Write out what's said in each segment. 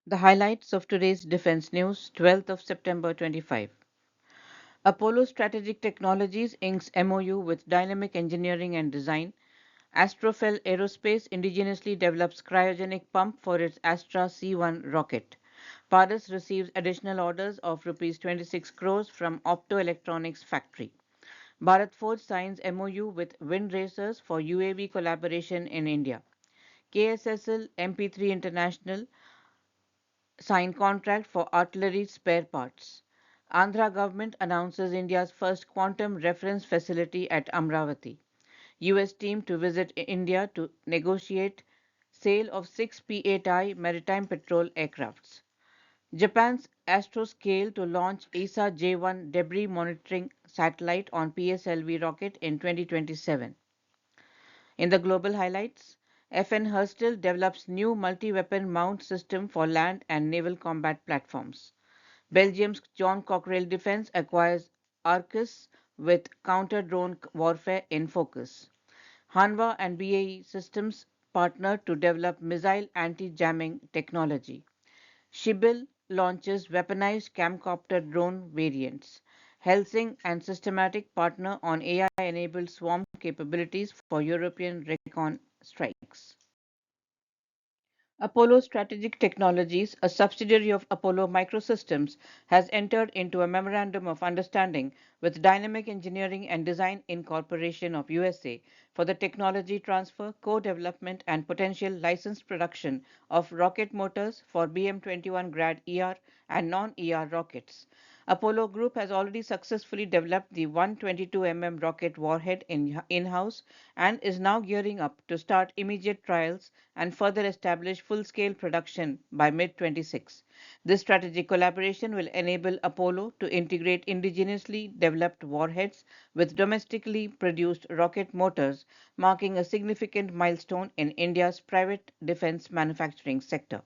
The highlights of today's defense news, 12th of September 25. Apollo Strategic Technologies inks MoU with Dynamic Engineering and Design. Astrophel Aerospace indigenously develops cryogenic pump for its Astra C1 rocket. Paras receives additional orders of Rs 26 crores from Opto Electronics Factory. Bharat Forge signs MoU with Windracers for UAV collaboration in India. KSSL MP3 International sign contract for artillery spare parts. Andhra government announces India's first quantum reference facility at Amaravati. US team to visit India to negotiate sale of 6 P-8I maritime patrol aircrafts. Japan's Astroscale to launch ESA J1 debris monitoring satellite on PSLV rocket in 2027. In the global highlights, FN Herstal develops new multi-weapon mount system for land and naval combat platforms. Belgium's John Cockerill Defence acquires ARQUUS with counter-drone warfare in focus. Hanwha and BAE Systems partner to develop missile anti-jamming technology. Shibil launches weaponized camcopter drone variants. Helsing and Systematic partner on AI-enabled swarm capabilities for European recon strikes. Apollo Strategic Technologies, a subsidiary of Apollo Microsystems, has entered into a memorandum of understanding with Dynamic Engineering and Design Incorporation of USA for the technology transfer, co-development and potential licensed production of rocket motors for BM-21 Grad ER and non-ER rockets. Apollo Group has already successfully developed the 122 rocket warhead in-house and is now gearing up to start immediate trials and further establish full-scale production by mid-26. This strategic collaboration will enable Apollo to integrate indigenously developed warheads with domestically produced rocket motors, marking a significant milestone in India's private defense manufacturing sector.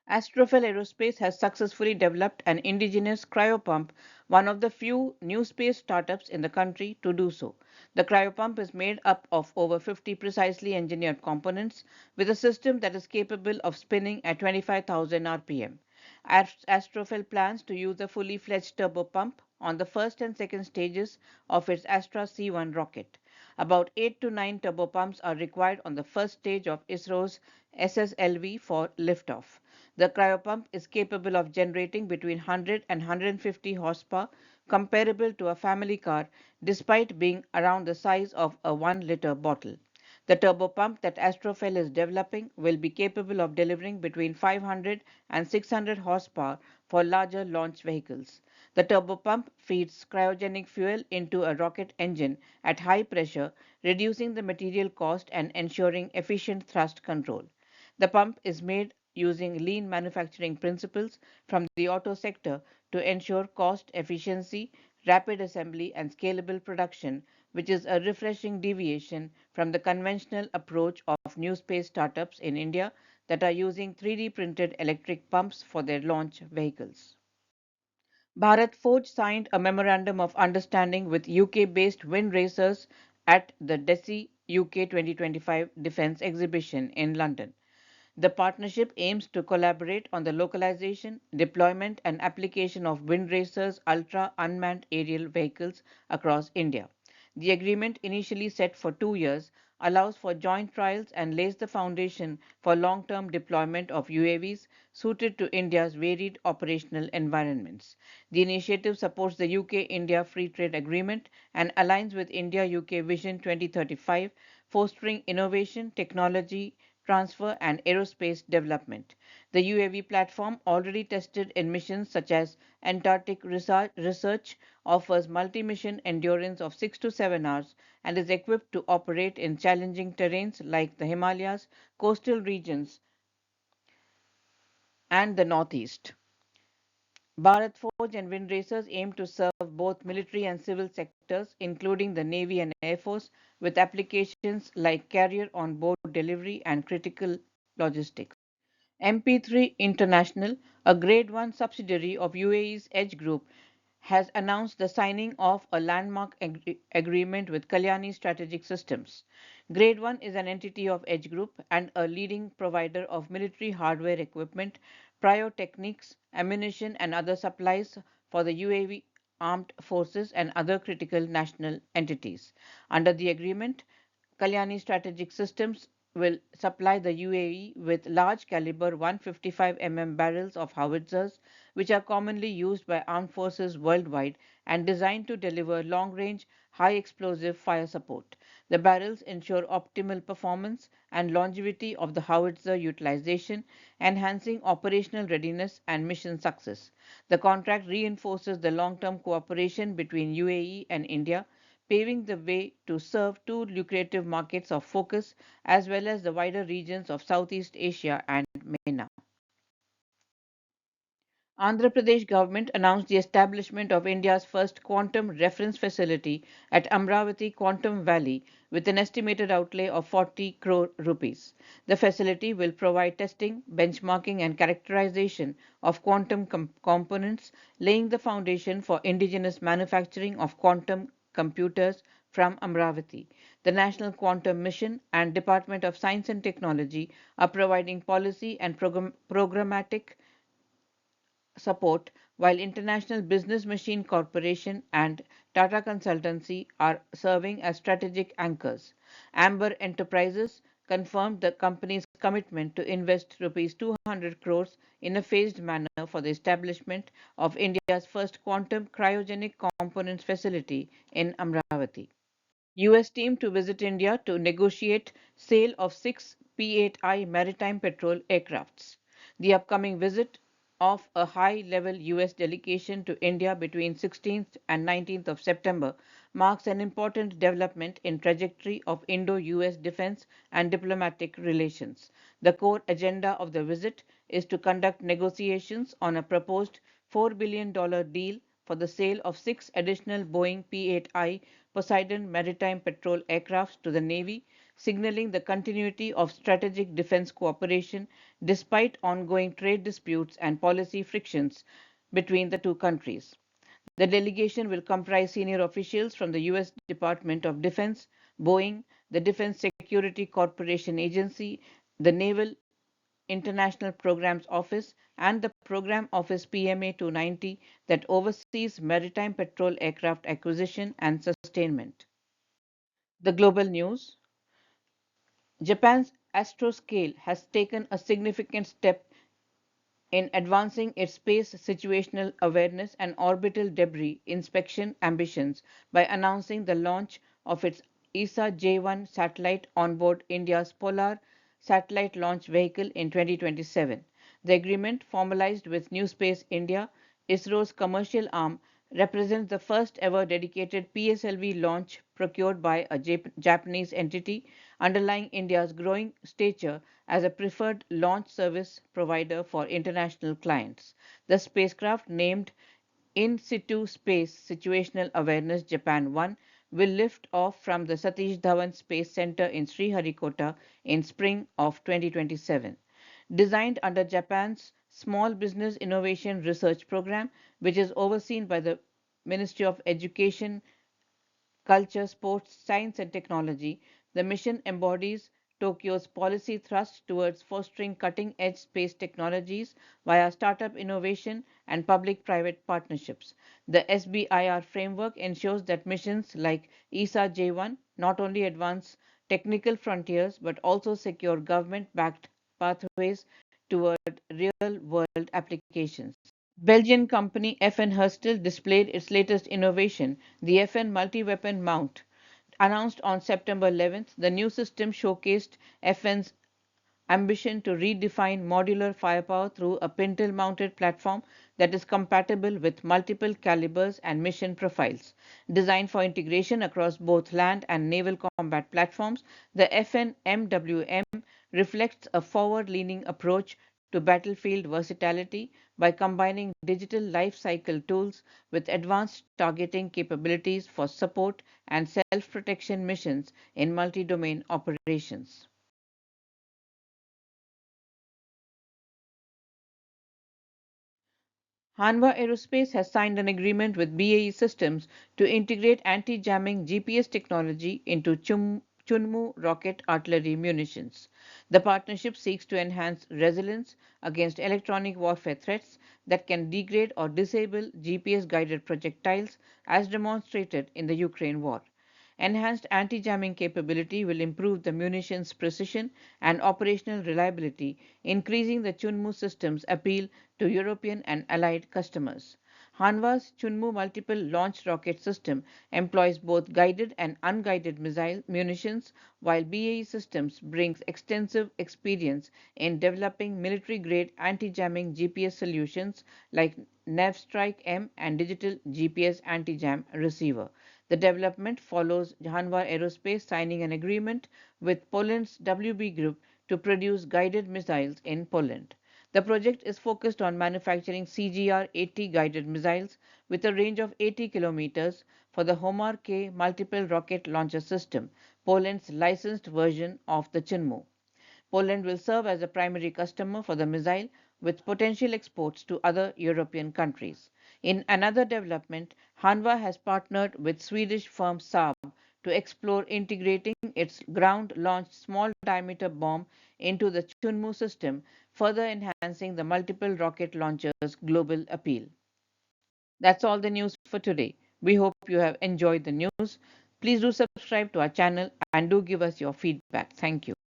Astrophel Aerospace has successfully developed an indigenous cryopump, one of the few new space startups in the country to do so. The cryopump is made up of over 50 precisely engineered components with a system that is capable of spinning at 25,000 rpm. Astrophel plans to use a fully fledged turbopump on the first and second stages of its Astra C1 rocket. About 8 to 9 turbopumps are required on the first stage of ISRO's SSLV for liftoff. The cryopump is capable of generating between 100 and 150 horsepower, comparable to a family car, despite being around the size of a 1-liter bottle. The turbopump that Astrophel is developing will be capable of delivering between 500 and 600 horsepower for larger launch vehicles. The turbopump feeds cryogenic fuel into a rocket engine at high pressure, reducing the material cost and ensuring efficient thrust control. The pump is made using lean manufacturing principles from the auto sector to ensure cost efficiency, rapid assembly, and scalable production, which is a refreshing deviation from the conventional approach of new space startups in India that are using 3D printed electric pumps for their launch vehicles. Bharat Forge signed a memorandum of understanding with UK-based Windracers at the DESI UK 2025 Defence Exhibition in London. The partnership aims to collaborate on the localization, deployment, and application of Windracer's ultra unmanned aerial vehicles across India. The agreement, initially set for 2 years, allows for joint trials and lays the foundation for long term deployment of UAVs suited to India's varied operational environments. The initiative supports the UK India Free Trade Agreement and aligns with India UK Vision 2035, fostering innovation, technology, transfer, and aerospace development. The UAV platform, already tested in missions such as Antarctic research, offers multi mission endurance of 6 to 7 hours and is equipped to operate in challenging terrains like the Himalayas, coastal regions, and the Northeast. Bharat Forge and Windracers aim to serve both military and civil sectors, including the Navy and Air Force, with applications like carrier on board delivery and critical logistics. MP3 International, a Grade 1 subsidiary of UAE's Edge Group, has announced the signing of a landmark agreement with Kalyani Strategic Systems. Grade 1 is an entity of Edge Group and a leading provider of military hardware equipment, pyrotechnics, ammunition, and other supplies for the UAV armed forces and other critical national entities. Under the agreement, Kalyani Strategic Systems will supply the UAE with large caliber 155 barrels of howitzers, which are commonly used by armed forces worldwide and designed to deliver long range, high explosive fire support. The barrels ensure optimal performance and longevity of the howitzer utilization, enhancing operational readiness and mission success. The contract reinforces the long term cooperation between UAE and India, paving the way to serve two lucrative markets of focus as well as the wider regions of Southeast Asia and MENA. Andhra Pradesh government announced the establishment of India's first quantum reference facility at Amaravati Quantum Valley with an estimated outlay of 40 crore rupees. The facility will provide testing, benchmarking and characterization of quantum components, laying the foundation for indigenous manufacturing of quantum computers from Amaravati. The National Quantum Mission and Department of Science and Technology are providing policy and programmatic support, while International Business Machine Corporation and Tata Consultancy are serving as strategic anchors. Amber Enterprises confirmed the company's commitment to invest rupees 200 crores in a phased manner for the establishment of India's first quantum cryogenic components facility in Amaravati. US team to visit India to negotiate sale of 6 P-8I maritime patrol aircrafts. The upcoming visit of a high-level US delegation to India between 16th and 19th of September marks an important development in trajectory of Indo-US defense and diplomatic relations. The core agenda of the visit is to conduct negotiations on a proposed $4 billion deal for the sale of 6 additional Boeing P-8I Poseidon maritime patrol aircraft to the Navy, signaling the continuity of strategic defense cooperation despite ongoing trade disputes and policy frictions between the two countries. The delegation will comprise senior officials from the U.S. Department of Defense, Boeing, the Defense Security Corporation Agency, the Naval International Programs Office, and the Program Office PMA 290 that oversees maritime patrol aircraft acquisition and sustainment. The global news: Japan's Astroscale has taken a significant step in advancing its space situational awareness and orbital debris inspection ambitions by announcing the launch of its ESA J1 satellite on board India's Polar satellite launch vehicle in 2027. The agreement, formalized with New Space India, ISRO's commercial arm, represents the first ever dedicated PSLV launch procured by a Japanese entity, underlying India's growing stature as a preferred launch service provider for international clients. The spacecraft, named In Situ Space Situational Awareness Japan 1, will lift off from the Satish Dhawan Space Center in Sriharikota in spring of 2027. Designed under Japan's Small Business Innovation Research Program, which is overseen by the Ministry of Education, Culture, Sports, Science and Technology, the mission embodies Tokyo's policy thrust towards fostering cutting edge space technologies via startup innovation and public private partnerships. The SBIR framework ensures that missions like ESA J1 not only advance technical frontiers but also secure government backed pathways toward real world applications. Belgian company FN Herstal displayed its latest innovation, the FN multi-weapon mount. Announced on September 11th, the new system showcased FN's ambition to redefine modular firepower through a pintle-mounted platform that is compatible with multiple calibers and mission profiles. Designed for integration across both land and naval combat platforms, the FN MWM reflects a forward-leaning approach to battlefield versatility by combining digital life cycle tools with advanced targeting capabilities for support and self protection missions in multi domain operations. Hanwha Aerospace has signed an agreement with BAE Systems to integrate anti-jamming GPS technology into Chunmoo rocket artillery munitions. The partnership seeks to enhance resilience against electronic warfare threats that can degrade or disable GPS-guided projectiles as demonstrated in the Ukraine war. Enhanced anti-jamming capability will improve the munitions precision and operational reliability, increasing the Chunmoo system's appeal to European and allied customers. Hanwha's Chunmoo multiple launch rocket system employs both guided and unguided missile munitions, while BAE Systems brings extensive experience in developing military-grade anti-jamming GPS solutions like NavStrike M and digital GPS anti-jam receiver. The development follows Hanwha Aerospace signing an agreement with Poland's WB Group to produce guided missiles in Poland. The project is focused on manufacturing CGR-80 guided missiles with a range of 80 kilometers for the Homar K multiple rocket launcher system, Poland's licensed version of the Chunmoo. Poland will serve as a primary customer for the missile, with potential exports to other European countries. In another development, Hanwha has partnered with Swedish firm Saab to explore integrating its ground-launched small diameter bomb into the Chunmoo system, further enhancing the multiple rocket launcher's global appeal. That's all the news for today. We hope you have enjoyed the news. Please do subscribe to our channel and do give us your feedback. Thank you.